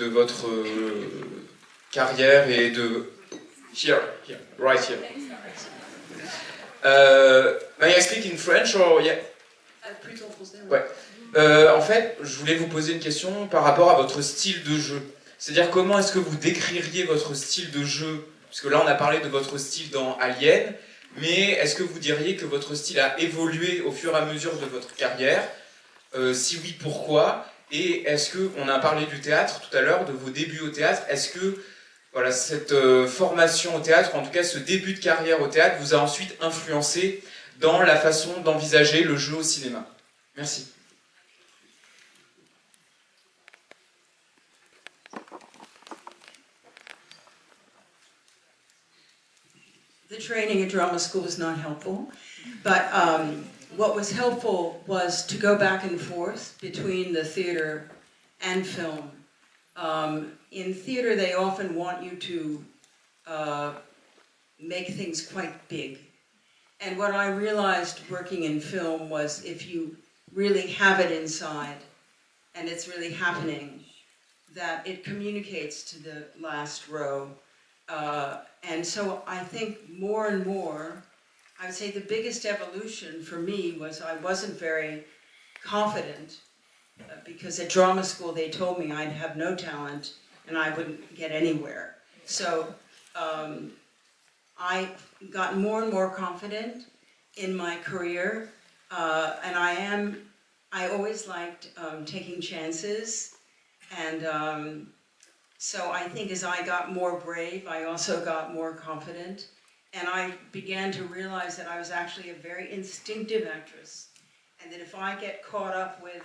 votre carrière et de... Here, right here. May I speak in French or yeah? Plutôt en français. Ouais. En fait, je voulais vous poser une question par rapport à votre style de jeu. C'est-à-dire, comment est-ce que vous décririez votre style de jeu? Parce que là, on a parlé de votre style dans Alien, mais est-ce que vous diriez que votre style a évolué au fur et à mesure de votre carrière? Si oui, pourquoi? Et est-ce que, on a parlé du théâtre tout à l'heure, de vos débuts au théâtre, est-ce que voilà, cette formation au théâtre, en tout cas ce début de carrière au théâtre, vous a ensuite influencé dans la façon d'envisager le jeu au cinéma? Merci. The training at drama school was not helpful, but what was helpful was to go back and forth between the theater and film. In theater, they often want you to make things quite big. And what I realized working in film was if you really have it inside and it's really happening, that it communicates to the last row. And so I think more and more, I would say the biggest evolution for me was I wasn't very confident because at drama school they told me I'd have no talent and I wouldn't get anywhere. So I got more and more confident in my career, and I always liked taking chances, and so I think as I got more brave, I also got more confident, and I began to realize that I was actually a very instinctive actress, and that if I get caught up with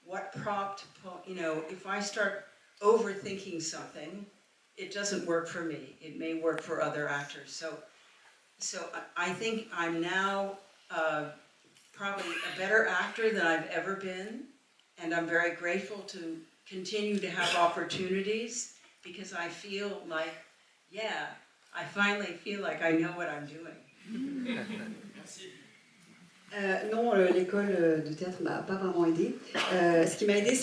what prop to pull, you know, if I start overthinking something, it doesn't work for me. It may work for other actors. So I think I'm now probably a better actor than I've ever been, and I'm very grateful to continue to have opportunities because I feel like, yeah, I finally feel like I know what I'm doing. Non, l'école de théâtre m'a pas vraiment aidée. Ce qui m'a aidée,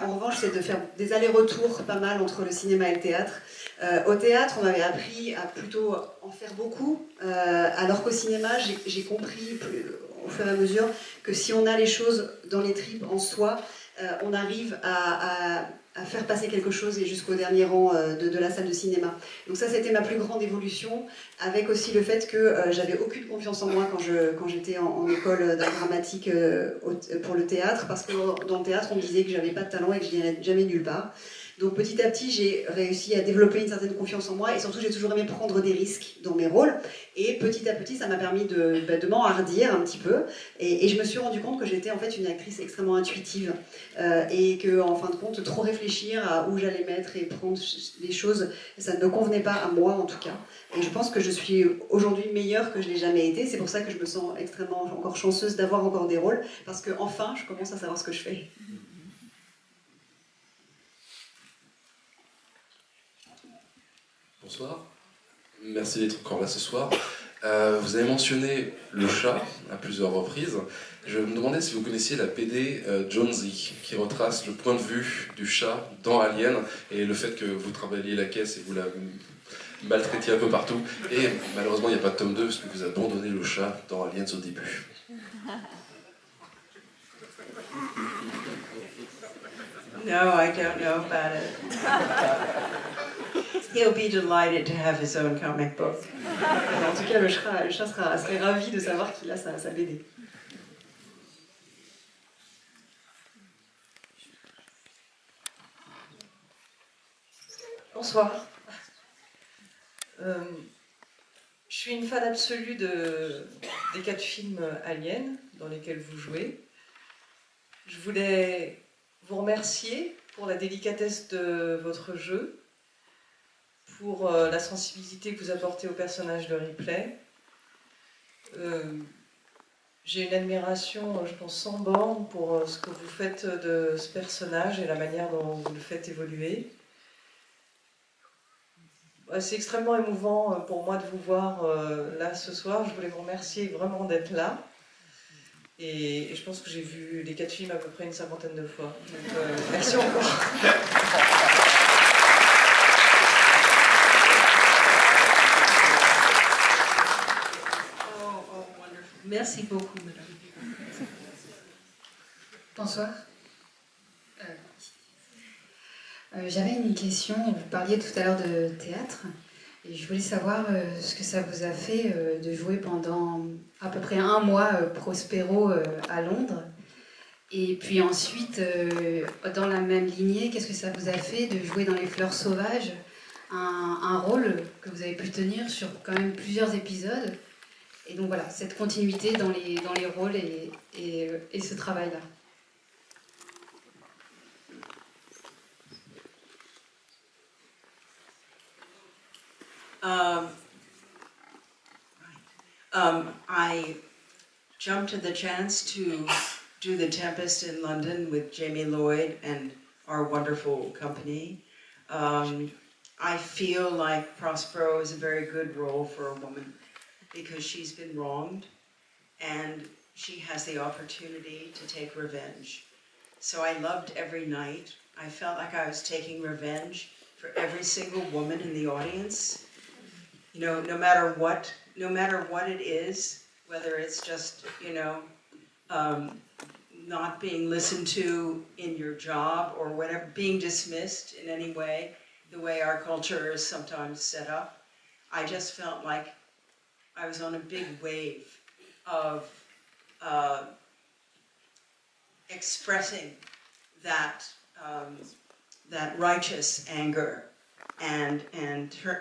en revanche, c'est de faire des allers-retours pas mal entre le cinéma et le théâtre. Au théâtre, on m'avait appris à plutôt en faire beaucoup, alors qu'au cinéma, j'ai compris au fur et à mesure que si on a les choses dans les tripes en soi, on arrive à faire passer quelque chose et jusqu'au dernier rang de la salle de cinéma. Donc ça, c'était ma plus grande évolution, avec aussi le fait que j'avais aucune confiance en moi quand j'étais en école d'art dramatique pour le théâtre, parce que dans le théâtre, on me disait que j'avais pas de talent et que je n'irais jamais nulle part. Donc petit à petit, j'ai réussi à développer une certaine confiance en moi, et surtout, j'ai toujours aimé prendre des risques dans mes rôles, et petit à petit, ça m'a permis de m'enhardir un petit peu, et je me suis rendu compte que j'étais en fait une actrice extrêmement intuitive, et que en fin de compte, trop réfléchir à où j'allais mettre et prendre les choses, ça ne me convenait pas à moi en tout cas. Et je pense que je suis aujourd'hui meilleure que je l'ai jamais été. C'est pour ça que je me sens extrêmement encore chanceuse d'avoir encore des rôles, parce que enfin, je commence à savoir ce que je fais. Bonsoir, merci d'être encore là ce soir. Vous avez mentionné le chat à plusieurs reprises. Je me demandais si vous connaissiez la BD Jonesy, qui retrace le point de vue du chat dans Alien et le fait que vous travailliez la caisse et vous la maltraitiez un peu partout. Et malheureusement, il n'y a pas de tome 2 parce que vous abandonnez le chat dans Aliens au début. No, I don't know about it. He'll be delighted to have his own comic book. En tout cas, le chat serait ravi de savoir qu'il a sa BD. Bonsoir. Je suis une fan absolue des 4 films Alien dans lesquels vous jouez. Je voulais vous remercier pour la délicatesse de votre jeu, pour la sensibilité que vous apportez au personnage de Ripley. J'ai une admiration, je pense, sans borne pour ce que vous faites de ce personnage et la manière dont vous le faites évoluer. C'est extrêmement émouvant pour moi de vous voir là ce soir. Je voulais vous remercier vraiment d'être là. Et je pense que j'ai vu les 4 films à peu près une 50aine de fois. Donc, merci encore. Merci beaucoup, madame. Bonsoir. J'avais une question. Vous parliez tout à l'heure de théâtre. Et je voulais savoir ce que ça vous a fait de jouer pendant à peu près un mois Prospero à Londres. Et puis ensuite, dans la même lignée, qu'est-ce que ça vous a fait de jouer dans Les Fleurs Sauvages, un rôle que vous avez pu tenir sur quand même plusieurs épisodes. Et donc voilà, cette continuité dans les rôles et ce travail-là. I jumped at the chance to do The Tempest in London with Jamie Lloyd and our wonderful company. I feel like Prospero is a very good role for a woman because she's been wronged and she has the opportunity to take revenge. So I loved every night. I felt like I was taking revenge for every single woman in the audience. You know, no matter what it is, whether it's just, not being listened to in your job or whatever, being dismissed in any way, the way our culture is sometimes set up, I just felt like I was on a big wave of expressing that righteous anger and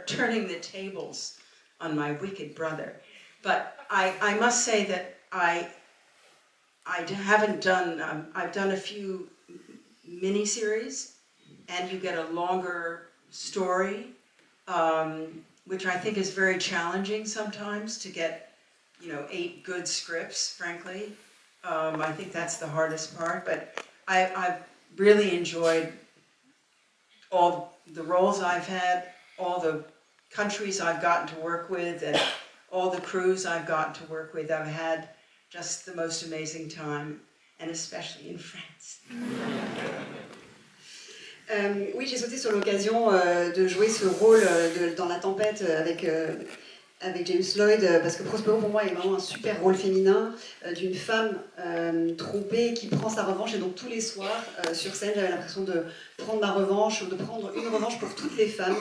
turning the tables on my wicked brother. But I must say that I've done a few miniseries, and you get a longer story, which I think is very challenging sometimes to get, 8 good scripts, frankly. I think that's the hardest part, but I've really enjoyed all the roles I've had, all the countries I've gotten to work with, and all the crews I've gotten to work with. I've had just the most amazing time, and especially in France. Oui, j'ai sauté sur l'occasion de jouer ce rôle dans La Tempête avec James Lloyd, parce que Prospero pour moi est vraiment un super rôle féminin d'une femme trompée qui prend sa revanche, et donc tous les soirs sur scène j'avais l'impression de prendre ma revanche, ou de prendre une revanche pour toutes les femmes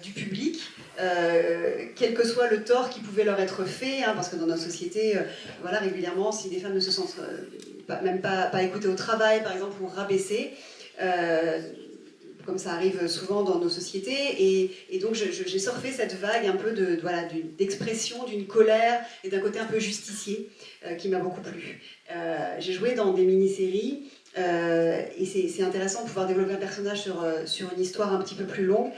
du public, quel que soit le tort qui pouvait leur être fait, parce que dans notre société, voilà, régulièrement, si des femmes ne se sentent même pas écoutées au travail, par exemple, ou rabaissées, comme ça arrive souvent dans nos sociétés, et donc j'ai surfé cette vague un peu d'expression, d'une colère et d'un côté un peu justicier qui m'a beaucoup plu. J'ai joué dans des mini-séries, et c'est intéressant de pouvoir développer un personnage sur une histoire un petit peu plus longue,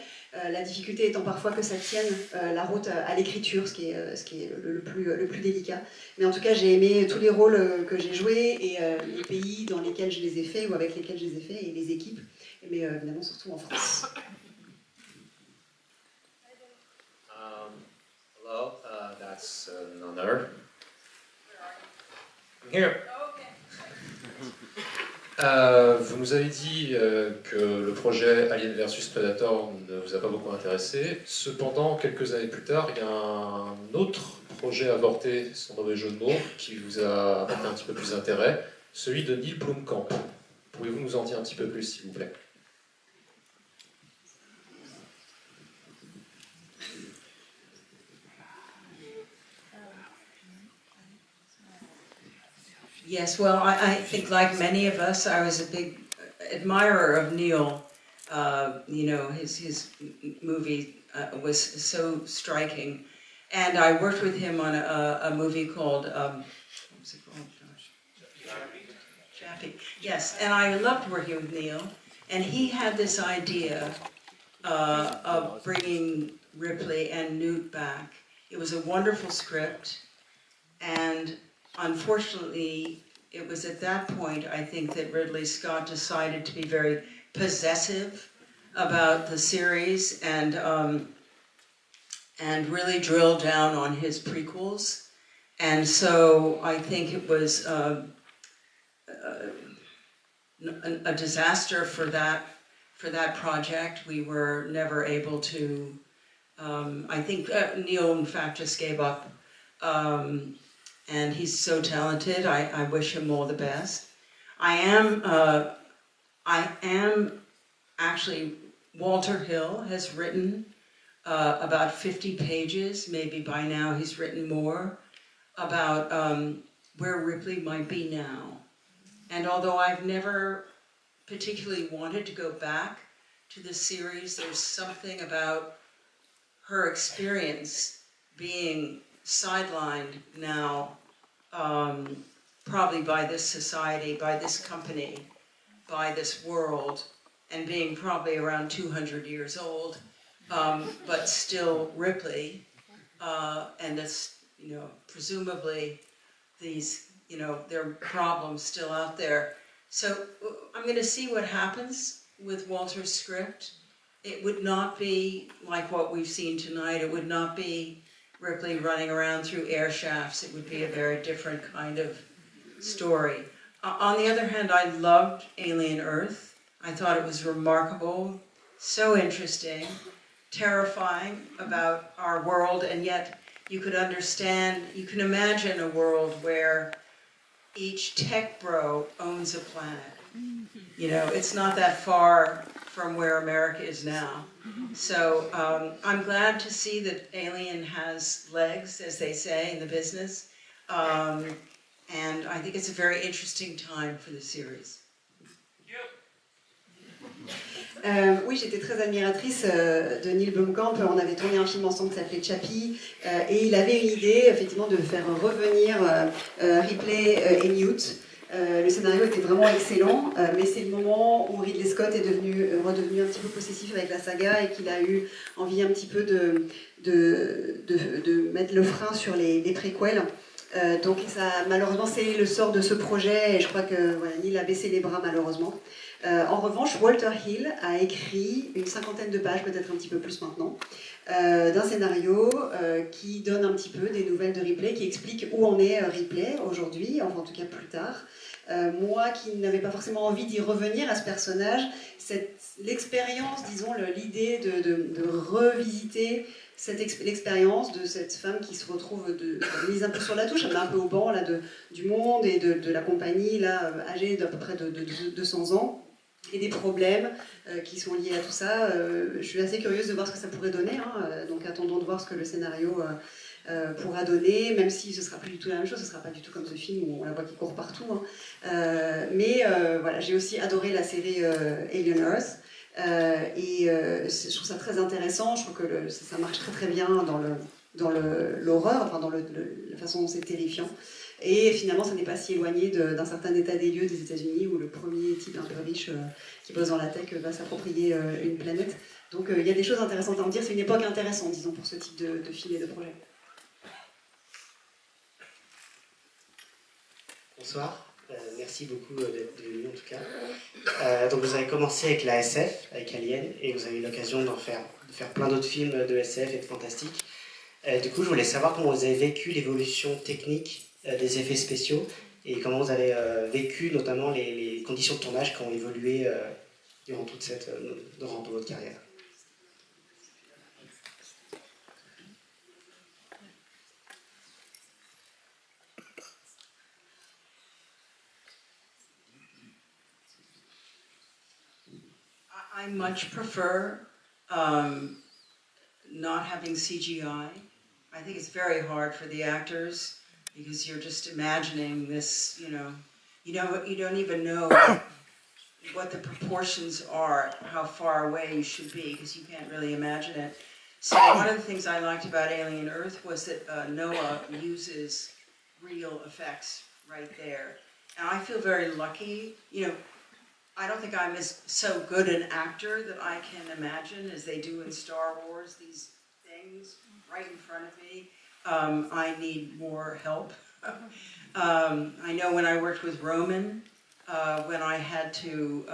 la difficulté étant parfois que ça tienne la route à l'écriture, ce qui est le plus délicat. Mais en tout cas, j'ai aimé tous les rôles que j'ai joués, et les pays dans lesquels je les ai faits, ou avec lesquels je les ai faits, et les équipes, mais évidemment surtout en France. Hello, that's an honor. I'm here. Vous nous avez dit que le projet Alien vs Predator ne vous a pas beaucoup intéressé. Cependant, quelques années plus tard, il y a un autre projet avorté, sans mauvais jeu de mots, qui vous a apporté un petit peu plus d'intérêt, celui de Neil Blomkamp. Pouvez-vous nous en dire un petit peu plus, s'il vous plaît? Yes, well, I think like many of us, I was a big admirer of Neil. His movie was so striking. And I worked with him on a movie called, what was it called? Chappie. Yes, and I loved working with Neil. And he had this idea of bringing Ripley and Newt back. It was a wonderful script, and unfortunately, it was at that point, I think, that Ridley Scott decided to be very possessive about the series and really drill down on his prequels. And so I think it was a disaster for that project. We were never able to. I think Neil, in fact, just gave up. and he's so talented. I wish him all the best. I am actually, Walter Hill has written about 50 pages, maybe by now he's written more, about where Ripley might be now. And although I've never particularly wanted to go back to the series, there's something about her experience being sidelined now, probably by this society, by this company, by this world, and being probably around 200 years old, but still Ripley, and this, presumably these, there are problems still out there. So I'm going to see what happens with Walter's script. It would not be like what we've seen tonight. It would not be Ripley running around through air shafts. It would be a very different kind of story. On the other hand, I loved Alien Earth. I thought it was remarkable, so interesting, terrifying about our world, and yet you could understand, you can imagine a world where each tech bro owns a planet. It's not that far from where America is now. So I'm glad to see that Alien has legs, as they say in the business. And I think it's a very interesting time for the series. Oui, j'étais très admiratrice de Neil Blomkamp. On avait tourné un film ensemble qui s'appelait Chappie, et il avait une idée, effectivement, de faire revenir Ripley et Newt. Le scénario était vraiment excellent, mais c'est le moment où Ridley Scott est redevenu un petit peu possessif avec la saga et qu'il a eu envie un petit peu de mettre le frein sur les préquels. Donc malheureusement, c'est le sort de ce projet, et je crois que Neil a baissé les bras, malheureusement. En revanche, Walter Hill a écrit une 50aine de pages, peut-être un petit peu plus maintenant, d'un scénario qui donne un petit peu des nouvelles de Ripley, qui explique où en est Ripley aujourd'hui, enfin en tout cas plus tard. Moi qui n'avais pas forcément envie d'y revenir à ce personnage, l'expérience, disons, l'idée de revisiter l'expérience de cette femme qui se retrouve mise un peu sur la touche, elle est un peu au banc là, du monde et de la compagnie, là, âgée d'à peu près de 200 ans, et des problèmes qui sont liés à tout ça. Je suis assez curieuse de voir ce que ça pourrait donner, donc attendons de voir ce que le scénario pourra donner, même si ce ne sera plus du tout la même chose, ce ne sera pas du tout comme ce film où on la voit qui court partout. Mais voilà, j'ai aussi adoré la série Alien Earth. Je trouve ça très intéressant, je trouve que ça marche très très bien dans l'horreur, enfin dans la façon dont c'est terrifiant. Et finalement, ça n'est pas si éloigné d'un certain état des lieux des États-Unis où le premier type un peu riche qui bosse dans la tech va s'approprier une planète. Donc il y a des choses intéressantes à en dire, c'est une époque intéressante, disons, pour ce type de film et de projet. Bonsoir, merci beaucoup d'être venu en tout cas. Donc vous avez commencé avec la SF, avec Alien, et vous avez eu l'occasion de faire plein d'autres films de SF et de fantastique. Du coup, je voulais savoir comment vous avez vécu l'évolution technique des effets spéciaux et comment vous avez vécu notamment les conditions de tournage qui ont évolué durant toute votre carrière. I much prefer not having CGI. I think it's very hard for the actors because you're just imagining this, you don't even know what the proportions are, how far away you should be, because you can't really imagine it. So one of the things I liked about Alien Earth was that Noah uses real effects right there. And I feel very lucky, I don't think I'm so good an actor that I can imagine as they do in Star Wars, these things right in front of me. I need more help. I know when I worked with Roman, when I had to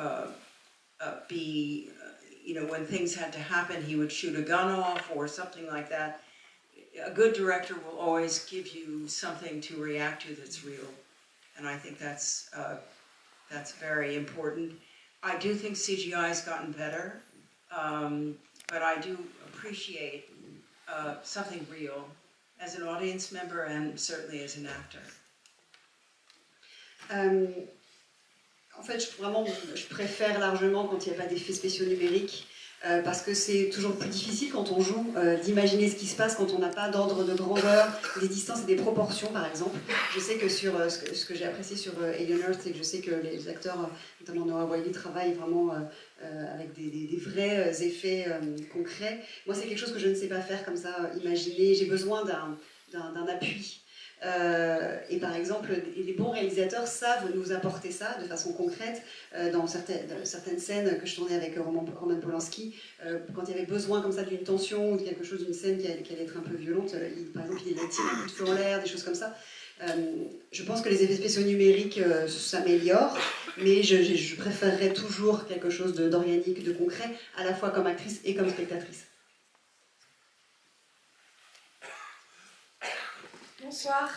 when things had to happen, he would shoot a gun off or something like that. A good director will always give you something to react to that's real. And I think that's very important. I do think CGI has gotten better, but I do appreciate something real. as an audience member and certainly as an actor. En fait, je préfère largement quand il n'y a pas d'effets spéciaux numériques, parce que c'est toujours plus difficile quand on joue d'imaginer ce qui se passe quand on n'a pas d'ordre de grandeur, des distances et des proportions, par exemple. Je sais que sur ce que j'ai apprécié sur Alien Earth, c'est que je sais que les acteurs, notamment Noah Wyle, travaillent vraiment avec des vrais effets concrets. Moi, c'est quelque chose que je ne sais pas faire comme ça, imaginer. J'ai besoin d'un appui. Et par exemple, les bons réalisateurs savent nous apporter ça de façon concrète dans certaines scènes que je tournais avec Roman Polanski. Quand il y avait besoin comme ça d'une tension ou de quelque chose, d'une scène qui allait être un peu violente, par exemple, il tire un coup de feu en l'air, des choses comme ça. Je pense que les effets spéciaux numériques s'améliorent, mais je préférerais toujours quelque chose d'organique, de concret, à la fois comme actrice et comme spectatrice. Bonsoir,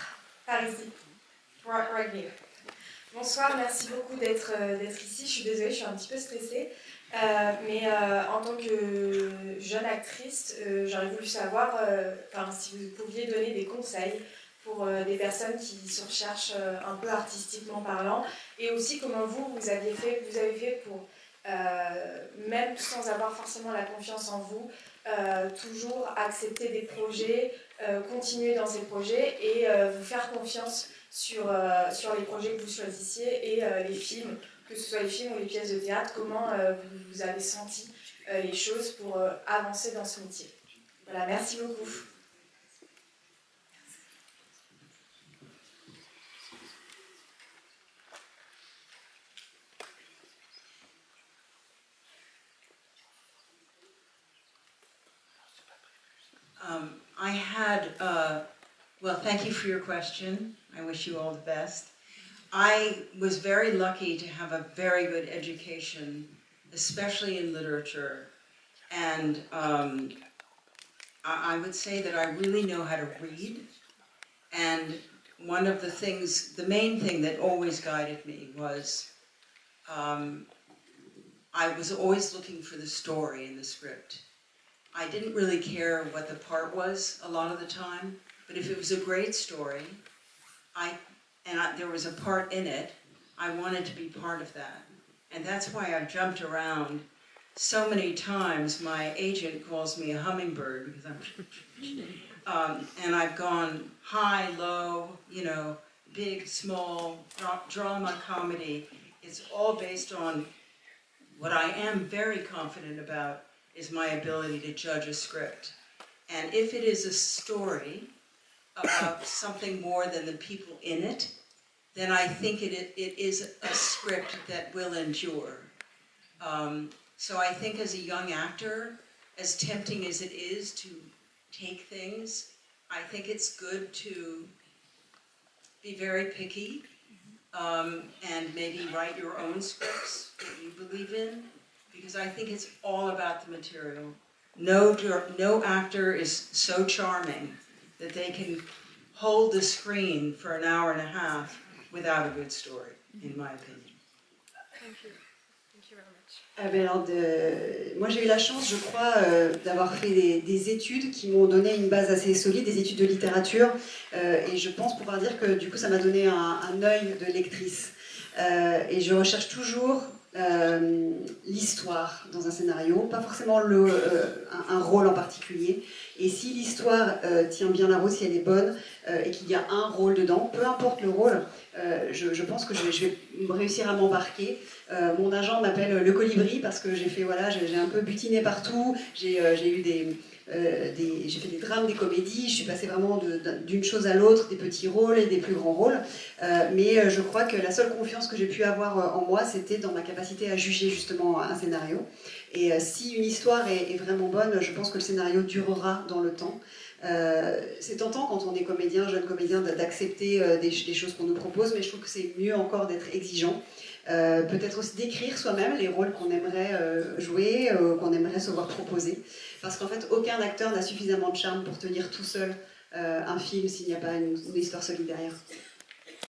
par ici. Right here. Bonsoir, merci beaucoup d'être ici. Je suis désolée, je suis un petit peu stressée. Mais en tant que jeune actrice, j'aurais voulu savoir si vous pouviez donner des conseils pour des personnes qui se recherchent un peu artistiquement parlant, et aussi comment vous avez fait pour, même sans avoir forcément la confiance en vous, toujours accepter des projets, continuer dans ces projets et vous faire confiance sur les projets que vous choisissiez et les films, que ce soit les films ou les pièces de théâtre, comment vous avez senti les choses pour avancer dans ce métier. Voilà, merci beaucoup. I had, well, thank you for your question. I wish you all the best. I was very lucky to have a very good education, especially in literature. And I would say that I really know how to read. And one of the things, the main thing that always guided me was I was always looking for the story in the script. I didn't really care what the part was a lot of the time, but if it was a great story, there was a part in it, I wanted to be part of that. And that's why I jumped around so many times. My agent calls me a hummingbird because and I've gone high, low, big, small, drama, comedy. It's all based on what I am very confident about is my ability to judge a script. And if it is a story about something more than the people in it, then I think it is a script that will endure. So I think as a young actor, as tempting as it is to take things, I think it's good to be very picky and maybe write your own scripts that you believe in, because I think it's all about the material. No actor is so charming that they can hold the screen for an hour and a half without a good story, in my opinion. Thank you. Thank you very much. Alors moi j'ai eu la chance, je crois, d'avoir fait des études qui m'ont donné une base assez solide, des études de littérature, et je pense pouvoir dire que du coup ça m'a donné un œil de lectrice. Et je recherche toujours l'histoire dans un scénario, pas forcément un rôle en particulier. Et si l'histoire tient bien la route, si elle est bonne, et qu'il y a un rôle dedans, peu importe le rôle, je pense que je vais réussir à m'embarquer. Mon agent m'appelle le colibri parce que j'ai un peu butiné partout, j'ai fait des drames, des comédies, je suis passée vraiment d'une chose à l'autre, des petits rôles et des plus grands rôles, mais je crois que la seule confiance que j'ai pu avoir en moi, c'était dans ma capacité à juger justement un scénario. Et si une histoire est vraiment bonne, je pense que le scénario durera dans le temps. C'est tentant quand on est comédien, jeune comédien, d'accepter des choses qu'on nous propose, mais je trouve que c'est mieux encore d'être exigeant. Peut-être aussi d'écrire soi-même les rôles qu'on aimerait jouer, qu'on aimerait se voir proposer. Parce qu'en fait, aucun acteur n'a suffisamment de charme pour tenir tout seul un film s'il n'y a pas une histoire solide derrière.